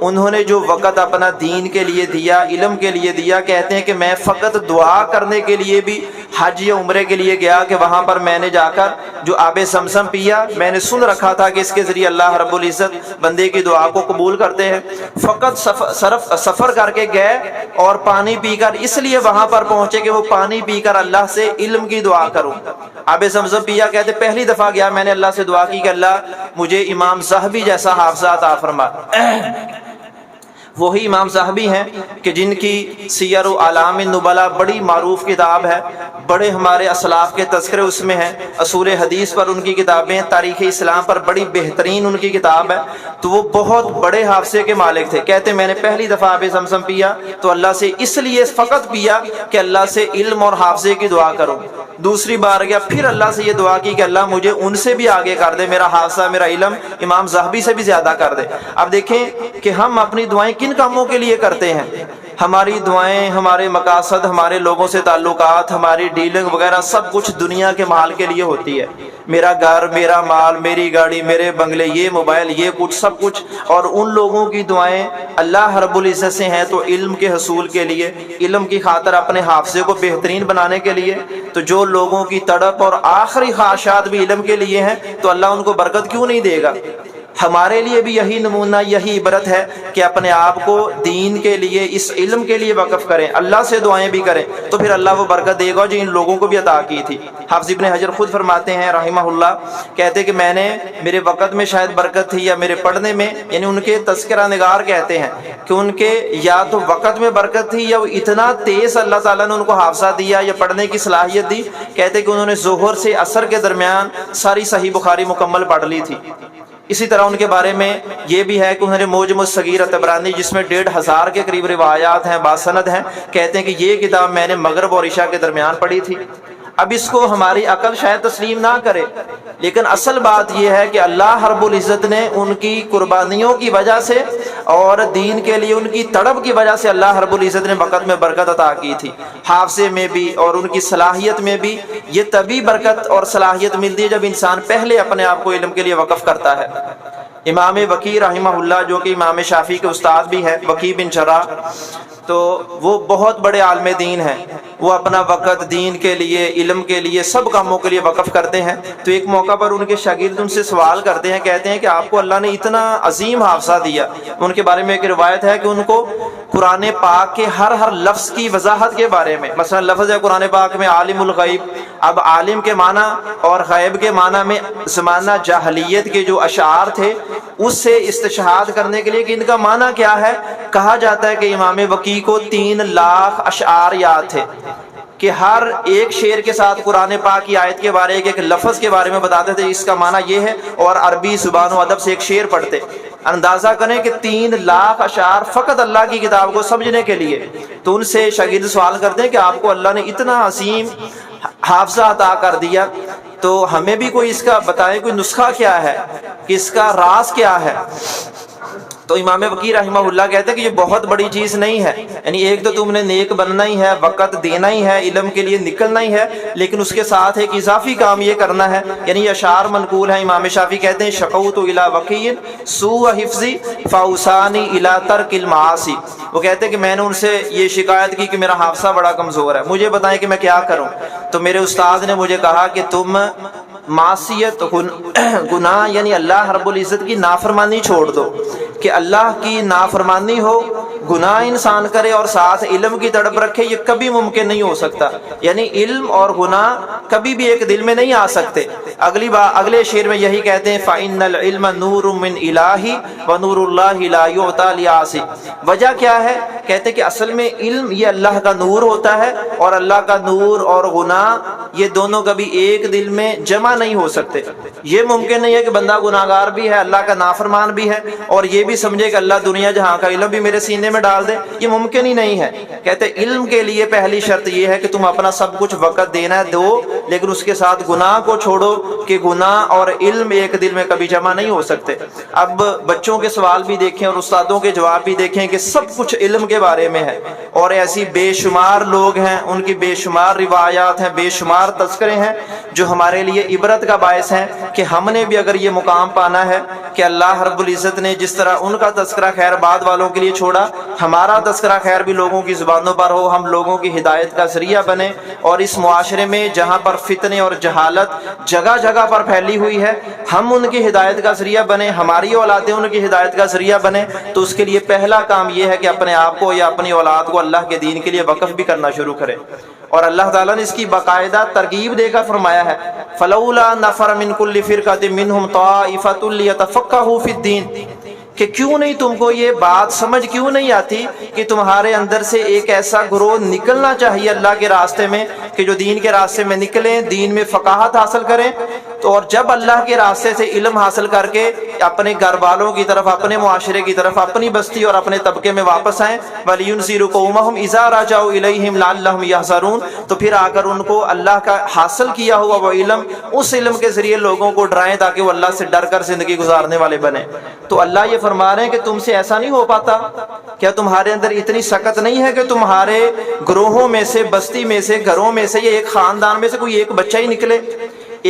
انہوں نے جو وقت اپنا دین کے لیے دیا، علم کے لیے دیا، کہتے ہیں کہ میں فقط دعا کرنے کے لیے بھی حج یا عمرے کے لیے گیا کہ وہاں پر میں نے جا کر جو آب زمزم پیا، میں نے سن رکھا تھا کہ اس کے ذریعے اللہ رب العزت بندے کی دعا کو قبول کرتے ہیں، فقط سفر کر کے گئے اور پانی پی کر اس لیے وہاں پر پہنچے کہ وہ پانی پی کر اللہ سے علم کی دعا کروں۔ آب زمزم پیا، کہتے پہلی دفعہ گیا میں نے اللہ سے دعا کی کہ اللہ مجھے امام ذہبی جیسا حافظہ عطا فرما۔ وہی امام ذہبی ہیں کہ جن کی سیر و اعلام النبلاء بڑی معروف کتاب ہے، بڑے ہمارے اسلاف کے تذکرے اس میں ہیں، اصول حدیث پر ان کی کتابیں، تاریخ اسلام پر بڑی بہترین ان کی کتاب ہے، تو وہ بہت بڑے حافظے کے مالک تھے۔ کہتے میں نے پہلی دفعہ آب زمزم پیا تو اللہ سے اس لیے فقط پیا کہ اللہ سے علم اور حافظے کی دعا کروں۔ دوسری بار گیا پھر اللہ سے یہ دعا کی کہ اللہ مجھے ان سے بھی آگے کر دے، میرا حافظہ میرا علم امام ذہبی سے بھی زیادہ کر دے۔ اب دیکھیں کہ ہم اپنی دعائیں کن کاموں کے لیے کرتے ہیں۔ ہماری دعائیں، ہمارے مقاصد، ہمارے لوگوں سے تعلقات، ہماری ڈیلنگ وغیرہ سب کچھ دنیا کے مال کے لیے ہوتی ہے۔ میرا گھر، میرا مال، میری گاڑی، میرے بنگلے، یہ موبائل، یہ کچھ سب کچھ، اور ان لوگوں کی دعائیں اللہ رب العزت سے ہیں تو علم کے حصول کے لیے، علم کی خاطر اپنے حافظے کو بہترین بنانے کے لیے۔ تو جو لوگوں کی تڑپ اور آخری خواہشات بھی علم کے لیے ہیں تو اللہ ان کو برکت کیوں نہیں دے گا؟ ہمارے لیے بھی یہی نمونہ، یہی عبرت ہے کہ اپنے آپ کو دین کے لیے، اس علم کے لیے وقف کریں، اللہ سے دعائیں بھی کریں، تو پھر اللہ وہ برکت دے گا جو ان لوگوں کو بھی عطا کی تھی۔ حافظ ابن حجر خود فرماتے ہیں رحمہ اللہ، کہتے کہ میں نے میرے وقت میں شاید برکت تھی یا میرے پڑھنے میں، یعنی ان کے تذکرہ نگار کہتے ہیں کہ ان کے یا تو وقت میں برکت تھی یا وہ اتنا تیز اللہ تعالیٰ نے ان کو حافظہ دیا یا پڑھنے کی صلاحیت دی، کہتے کہ انہوں نے ظہر سے عصر کے درمیان ساری صحیح بخاری مکمل پڑھ لی تھی۔ اسی طرح ان کے بارے میں یہ بھی ہے کہ انہوں نے موجم الصغیر طبرانی جس میں 1500 کے قریب روایات ہیں، باسند ہیں، کہتے ہیں کہ یہ کتاب میں نے مغرب اور عشاء کے درمیان پڑھی تھی۔ اب اس کو ہماری عقل شاید تسلیم نہ کرے، لیکن اصل بات یہ ہے کہ اللہ رب العزت نے ان کی قربانیوں کی وجہ سے اور دین کے لیے ان کی تڑپ کی وجہ سے اللہ رب العزت نے وقت میں برکت عطا کی تھی، حافظے میں بھی اور ان کی صلاحیت میں بھی۔ یہ تبھی برکت اور صلاحیت ملتی ہے جب انسان پہلے اپنے آپ کو علم کے لیے وقف کرتا ہے۔ امام وکی رحمہ اللہ جو کہ امام شافعی کے استاد بھی ہے، وکی بن جراح، تو وہ بہت بڑے عالم دین ہیں، وہ اپنا وقت دین کے لیے، علم کے لیے، سب کاموں کے لیے وقف کرتے ہیں۔ تو ایک موقع پر ان کے شاگرد ان سے سوال کرتے ہیں، کہتے ہیں کہ آپ کو اللہ نے اتنا عظیم حافظہ دیا۔ ان کے بارے میں ایک روایت ہے کہ ان کو قرآن پاک کے ہر لفظ کی وضاحت کے بارے میں، مثلا لفظ ہے قرآن پاک میں عالم الغیب، اب عالم کے معنی اور غیب کے معنی میں زمانہ جاہلیت کے جو اشعار تھے اس سے استشہاد کرنے کے لیے کہ ان کا معنی کیا ہے، کہا جاتا ہے کہ امام وکی کو 3 لاکھ اشعار یاد تھے کہ ہر ایک شعر کے ساتھ قرآن پاک کی آیت کے بارے ایک لفظ کے بارے میں بتاتے تھے، اس کا معنی یہ ہے، اور عربی زبان و ادب سے ایک شعر پڑھتے۔ اندازہ کریں کہ 3 لاکھ اشعار فقط اللہ کی کتاب کو سمجھنے کے لیے۔ تو ان سے شاگرد سوال کرتے ہیں کہ آپ کو اللہ نے اتنا عظیم حافظہ عطا کر دیا، تو ہمیں بھی کوئی اس کا بتائیں، کوئی نسخہ کیا ہے کہ اس کا راز کیا ہے؟ تو امام وکی رحمہ اللہ کہتے ہیں کہ یہ بہت بڑی چیز نہیں ہے، یعنی ایک تو تم نے نیک بننا ہی ہے، وقت دینا ہی ہے، علم کے لیے نکلنا ہی ہے، لیکن اس کے ساتھ ایک اضافی کام یہ کرنا ہے۔ یعنی یہ اشعار منقول ہیں، امام شافعی کہتے ہیں شقوت الی وکی سوء حفظی فاوصانی الی ترک المعاصی، وہ کہتے ہیں کہ میں نے ان سے یہ شکایت کی کہ میرا حافظہ بڑا کمزور ہے، مجھے بتائیں کہ میں کیا کروں؟ تو میرے استاد نے مجھے کہا کہ تم معصیت، گناہ یعنی اللہ رب العزت کی نافرمانی چھوڑ دو، کہ اللہ کی نافرمانی ہو، گناہ انسان کرے اور ساتھ علم کی تڑپ رکھے، یہ کبھی ممکن نہیں ہو سکتا۔ یعنی علم اور گناہ کبھی بھی ایک دل میں نہیں آ سکتے۔ اگلے شعر میں یہی کہتے ہیں فَإِنَّ الْعِلْمَ نُورٌ مِّنْ إِلَٰهِ وَنُورُ اللَّهِ لَا يُعْطَىٰ لِعَاصٍ۔ وجہ کیا ہے؟ کہتے ہیں کہ اصل میں علم یہ اللہ کا نور ہوتا ہے، اور اللہ کا نور اور گناہ یہ دونوں کبھی ایک دل میں جمع نہیں ہو سکتے۔ یہ ممکن نہیں ہے کہ بندہ گناہگار بھی ہے، اللہ کا نافرمان بھی ہے، اور یہ بھی سمجھے کہ اللہ دنیا جہاں کا علم بھی میرے سینے میں ڈال دے، یہ ممکن ہی نہیں ہے۔ کہتے ہیں علم کے لیے پہلی شرط یہ ہے کہ تم اپنا سب کچھ وقت دینا دو، لیکن اس کے ساتھ گناہ کو چھوڑو، کہ گناہ اور علم ایک دل میں کبھی جمع نہیں ہو سکتے۔ اب بچوں کے سوال بھی دیکھیں اور استادوں کے جواب بھی دیکھیں کہ سب کچھ علم کے بارے میں ہے، اور ایسی بے شمار لوگ ہیں، ان کی بے شمار روایات ہیں، بے شمار تذکرے ہیں جو ہمارے لیے عبرت کا باعث ہیں کہ ہم نے بھی اگر یہ مقام پانا ہے کہ اللہ رب العزت نے جس طرح ان کا تذکرہ خیر بعد والوں کے لیے چھوڑا، ہمارا تذکرہ خیر بھی لوگوں کی زبانوں پر ہو، ہم لوگوں کی ہدایت کا ذریعہ بنے، اور اس معاشرے میں جہاں پر فتنے اور جہالت جگہ جگہ پر پھیلی ہوئی ہے، ہم ان کی ہدایت کا ذریعہ بنے، ہماری اولادیں ان کی ہدایت کا ذریعہ بنے۔ تو اس کے لیے پہلا کام یہ ہے کہ اپنے آپ کو یا اپنی اولاد کو اللہ کے دین کے لیے وقف بھی کرنا شروع کرے۔ اور اللہ تعالیٰ نے اس کی باقاعدہ ترغیب دے کر فرمایا ہے فَلَوْلَا نَفَرَ مِن كُلِّ فِرْقَةٍ مِّنْهُمْ طَائِفَةٌ لِيَتَفَقَّهُوا فِي الدِّينِ، کہ کیوں نہیں تم کو یہ بات سمجھ کیوں نہیں آتی کہ تمہارے اندر سے ایک ایسا گروہ نکلنا چاہیے اللہ کے راستے میں کہ جو دین کے راستے میں نکلیں، دین میں فقاہت حاصل کریں۔ تو اور جب اللہ کے راستے سے علم حاصل کر کے اپنے گھر والوں کی طرف، اپنے معاشرے کی طرف، اپنی بستی اور اپنے طبقے میں واپس آئیں، وَلِيُنذِرُوا قَوْمَهُمْ إِذَا رَجَعُوا إِلَيْهِمْ لَعَلَّهُمْ يَحْذَرُونَ، تو پھر آ کر ان کو اللہ کا حاصل کیا ہوا وہ علم، اس علم کے ذریعے لوگوں کو ڈرائیں تاکہ وہ اللہ سے ڈر کر زندگی گزارنے والے بنیں۔ تو اللہ یہ فرما رہے ہیں کہ تم سے ایسا نہیں ہو پاتا؟ کیا تمہارے اندر اتنی سخت نہیں ہے کہ تمہارے گروہوں میں سے، بستی میں سے، گھروں میں سے، یا ایک خاندان میں سے کوئی ایک بچہ ہی نکلے؟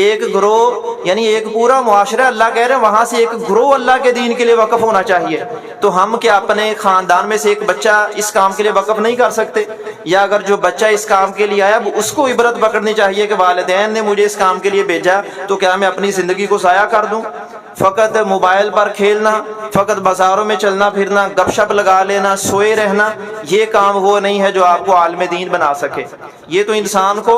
ایک گروہ یعنی ایک پورا معاشرہ، اللہ کہہ رہے ہیں وہاں سے ایک گروہ اللہ کے دین کے لیے وقف ہونا چاہیے۔ تو ہم کیا اپنے خاندان میں سے ایک بچہ اس کام کے لیے وقف نہیں کر سکتے؟ یا اگر جو بچہ اس کام کے لیے آیا اس کو عبرت پکڑنی چاہیے کہ والدین نے مجھے اس کام کے لیے بھیجا، تو کیا میں اپنی زندگی کو ضائع کر دوں؟ فقط موبائل پر کھیلنا، فقط بازاروں میں چلنا پھرنا، گپ شپ لگا لینا، سوئے رہنا، یہ کام وہ نہیں ہے جو آپ کو عالم دین بنا سکے۔ یہ تو انسان کو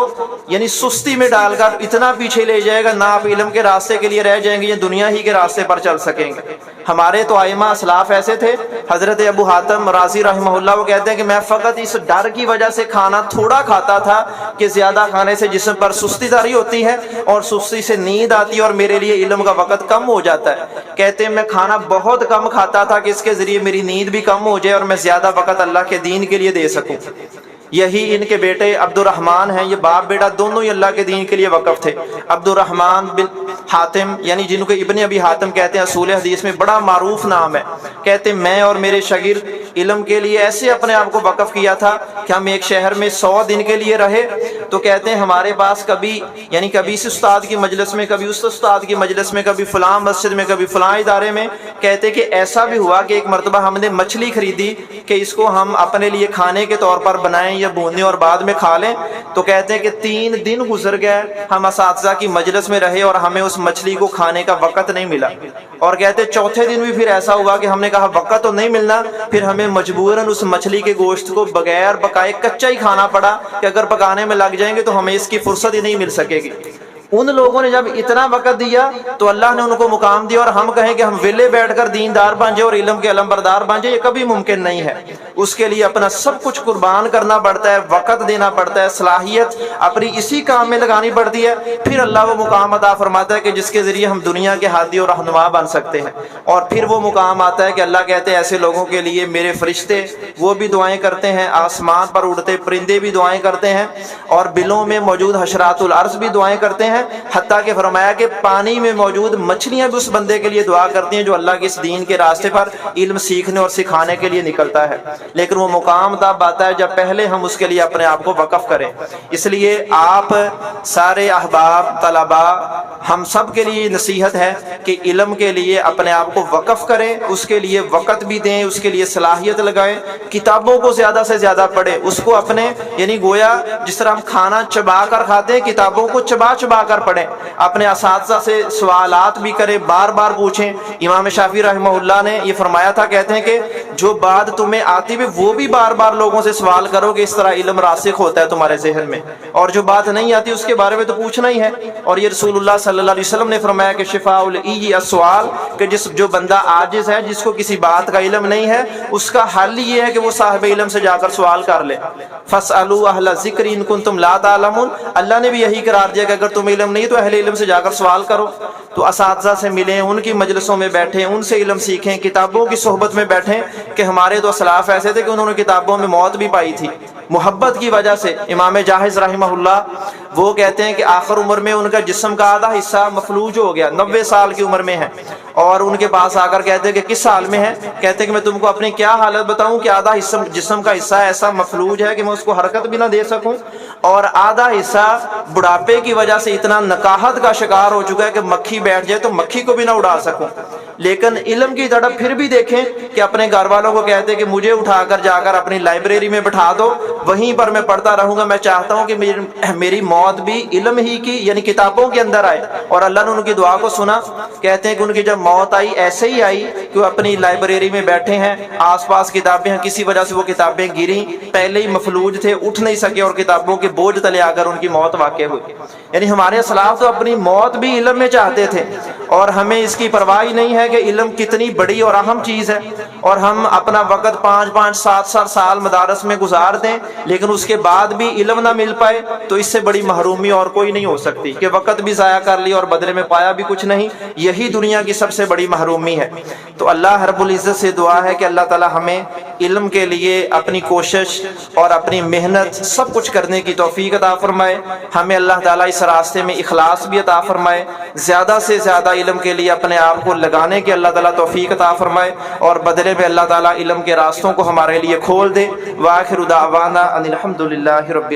یعنی سستی میں ڈال کر اتنا پیچھے لے جائے گا، نہ آپ علم کے راستے کے لیے رہ جائیں گے یا دنیا ہی کے راستے پر چل سکیں گے۔ ہمارے تو ائمہ اسلاف ایسے تھے، حضرت ابو حاتم رازی رحمہ اللہ وہ کہتے ہیں کہ میں فقط اس ڈر کی وجہ سے کھانا تھوڑا کھاتا تھا کہ زیادہ کھانے سے جسم پر سستی طاری ہوتی ہے اور سستی سے نیند آتی ہے اور میرے لیے علم کا وقت کم ہو جاتا ہے۔ کہتے ہیں میں کھانا بہت کم کھاتا تھا کہ اس کے ذریعے میری نیند بھی کم ہو جائے اور میں زیادہ وقت اللہ کے دین کے لیے دے سکوں۔ یہی ان کے بیٹے عبد الرحمن ہیں، یہ باپ بیٹا دونوں ہی اللہ کے دین کے لیے وقف تھے۔ عبد الرحمن بن حاتم یعنی جن کو ابن ابی حاتم کہتے ہیں، اصول حدیث میں بڑا معروف نام ہے، کہتے ہیں میں اور میرے شاگرد علم کے لیے ایسے اپنے آپ کو وقف کیا تھا کہ ہم ایک شہر میں 100 دن کے لیے رہے۔ تو کہتے ہیں ہمارے پاس کبھی اس استاد کی مجلس میں، کبھی اس استاد کی مجلس میں، کبھی فلاں مسجد میں، کبھی فلاں ادارے میں، کہتے کہ ایسا بھی ہوا کہ ایک مرتبہ ہم نے مچھلی خریدی کہ اس کو ہم اپنے لیے کھانے کے طور پر بنائیں یا بھونیں اور بعد میں کھا لیں۔ تو کہتے ہیں کہ 3 دن گزر گئے، ہم اساتذہ کی مجلس میں رہے اور ہمیں اس مچھلی کو کھانے کا وقت نہیں ملا۔ اور کہتے چوتھے دن بھی پھر ایسا ہوا کہ ہم نے کہا وقت تو نہیں ملنا، پھر ہمیں مجبوراً اس مچھلی کے گوشت کو بغیر پکائے کچا ہی کھانا پڑا کہ اگر پکانے میں لگ جائیں گے تو ہمیں اس کی فرصت ہی نہیں مل سکے گی۔ ان لوگوں نے جب اتنا وقت دیا تو اللہ نے ان کو مقام دیا، اور ہم کہیں کہ ہم ویلے بیٹھ کر دیندار بن جائیں اور علم کے علم بردار بن جائیں، یہ کبھی ممکن نہیں ہے۔ اس کے لیے اپنا سب کچھ قربان کرنا پڑتا ہے، وقت دینا پڑتا ہے، صلاحیت اپنی اسی کام میں لگانی پڑتی ہے، پھر اللہ وہ مقام عطا فرماتا ہے کہ جس کے ذریعے ہم دنیا کے ہادی اور رہنما بن سکتے ہیں۔ اور پھر وہ مقام آتا ہے کہ اللہ کہتے ہیں ایسے لوگوں کے لیے میرے فرشتے وہ بھی دعائیں کرتے ہیں، آسمان پر اڑتے پرندے بھی دعائیں کرتے ہیں، اور بلوں میں موجود حشرات الارض بھی دعائیں کرتے ہیں، حتیٰ کہ فرمایا کہ پانی میں موجود مچھلیاں بھی اس بندے کے لیے دعا کرتی ہیں جو اللہ کے اس دین کے راستے پر علم سیکھنے اور سکھانے کے لیے نکلتا ہے۔ لیکن وہ مقام تب آتا ہے جب پہلے ہم اس کے لیے اپنے آپ کو وقف کریں۔ اس لیے آپ سارے احباب، طلباء، ہم سب کے لیے نصیحت ہے کہ علم کے لیے اپنے آپ کو وقف کریں، اس کے لیے وقت بھی دیں، اس کے لیے صلاحیت لگائیں، کتابوں کو زیادہ سے زیادہ پڑھیں، اس کو اپنے یعنی گویا جس طرح ہم کھانا چبا کر کھاتے ہیں، کتابوں کو چبا چبا کر پڑھیں، اپنے اساتذہ سے سوالات بھی کریں، بار بار پوچھیں۔ امام شافعی رحمہ اللہ نے یہ فرمایا تھا، کہتے ہیں کہ جو بات تمہیں آتی ہے وہ بھی بار بار لوگوں سے سوال کرو کہ اس طرح علم راسخ ہوتا ہے تمہارے ذہن میں، اور جو بات نہیں آتی اس کے بارے میں تو پوچھنا ہی ہے۔ اور یہ رسول اللہ صلی اللہ علیہ وسلم نے فرمایا کہ شفاء العی السؤال، کہ جو بندہ عاجز ہے، جس کو کسی بات کا علم نہیں ہے، اس کا حل یہ ہے کہ وہ صاحب علم سے جا کر سوال کر لے۔ فاسألوا اہل الذکر ان کنتم لا تعلمون، اللہ نے بھی یہی قرار دیا کہ اگر تم علم نہیں تو اہل علم سے جا کر سوال کرو۔ تو اساتذہ سے ملیں، ان کی مجلسوں میں بیٹھیں، ان سے علم سیکھیں، کتابوں کی صحبت میں بیٹھیں، کہ ہمارے تو اسلاف ایسے تھے کہ انہوں نے کتابوں میں موت بھی پائی تھی محبت کی وجہ سے۔ امام جاحظ رحمہ اللہ وہ کہتے ہیں کہ آخر عمر میں ان کا جسم کا آدھا حصہ مفلوج ہو گیا، 90 سال کی عمر میں ہے، اور ان کے پاس آ کر کہتے ہیں کہ کس حال میں ہے؟ کہتے ہیں کہ میں تم کو اپنی کیا حالت بتاؤں کہ آدھا جسم کا حصہ ایسا مفلوج ہے کہ میں اس کو حرکت بھی نہ دے سکوں، اور آدھا حصہ بڑھاپے کی وجہ سے اتنا نکاہت کا شکار ہو چکا ہے کہ مکھی بیٹھ جائے تو مکھی کو بھی نہ اڑا سکوں۔ لیکن علم کی طرف پھر بھی دیکھیں کہ اپنے گھر والوں کو کہتے کہ مجھے اٹھا کر جا کر اپنی لائبریری میں بٹھا دو، وہیں پر میں پڑھتا رہوں گا، میں چاہتا ہوں کہ میری موت بھی علم ہی کی یعنی کتابوں کے اندر آئے۔ اور اللہ نے ان کی دعا کو سنا، کہتے ہیں کہ ان کی جب موت آئی ایسے ہی آئی کہ وہ اپنی لائبریری میں بیٹھے ہیں، آس پاس کتابیں ہیں، کسی وجہ سے وہ کتابیں گریں، پہلے ہی مفلوج تھے، اٹھ نہیں سکے اور کتابوں کے بوجھ تلے آ کر ان کی موت واقع ہوئی۔ یعنی ہمارے اسلاف تو اپنی موت بھی علم میں چاہتے تھے، اور ہمیں اس کی پرواہ نہیں ہے کہ علم کتنی بڑی اور اہم چیز ہے، اور ہم اپنا وقت 5 7 سال مدارس میں گزار دیں لیکن اس کے بعد بھی علم نہ مل پائے تو اس سے بڑی محرومی اور کوئی نہیں ہو سکتی کہ وقت بھی ضائع کر لی اور بدلے میں پایا بھی کچھ نہیں۔ یہی دنیا کی سب سے بڑی محرومی ہے۔ تو اللہ رب العزت سے دعا ہے کہ اللہ تعالی ہمیں علم کے لیے اپنی کوشش اور اپنی محنت سب کچھ کرنے کی توفیق عطا فرمائے، ہمیں اللہ تعالیٰ اس راستے میں اخلاص بھی عطا فرمائے، زیادہ سے زیادہ علم کے لیے اپنے آپ کو لگانے کی اللہ تعالیٰ توفیق عطا فرمائے، اور بدلے میں اللہ تعالیٰ علم کے راستوں کو ہمارے لیے کھول دے۔ وآخر دعوانا ان الحمد للہ رب